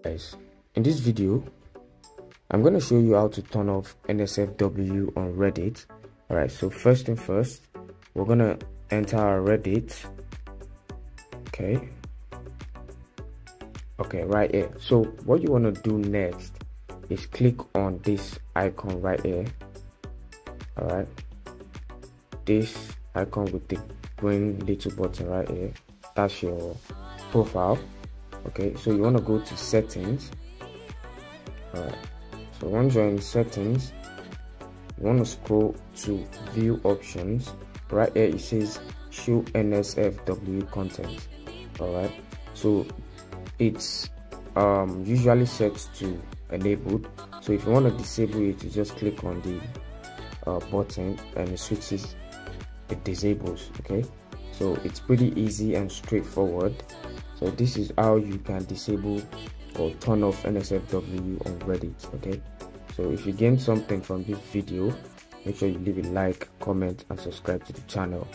Guys, in this video I'm going to show you how to turn off NSFW on Reddit. Alright, so first thing first, we're going to enter our Reddit. Okay, right here. So what you want to do next is click on this icon right here. Alright, this icon with the green little button right here, that's your profile. Okay, so you want to go to settings. Alright, so once you're in settings, you want to scroll to view options. Right here it says show NSFW content. Alright, so it's usually set to enabled. So if you want to disable it, you just click on the button and it switches, it disables. Okay, so it's pretty easy and straightforward. So this is how you can disable or turn off NSFW on Reddit. Okay, so if you gain something from this video, make sure you leave a like, comment and subscribe to the channel.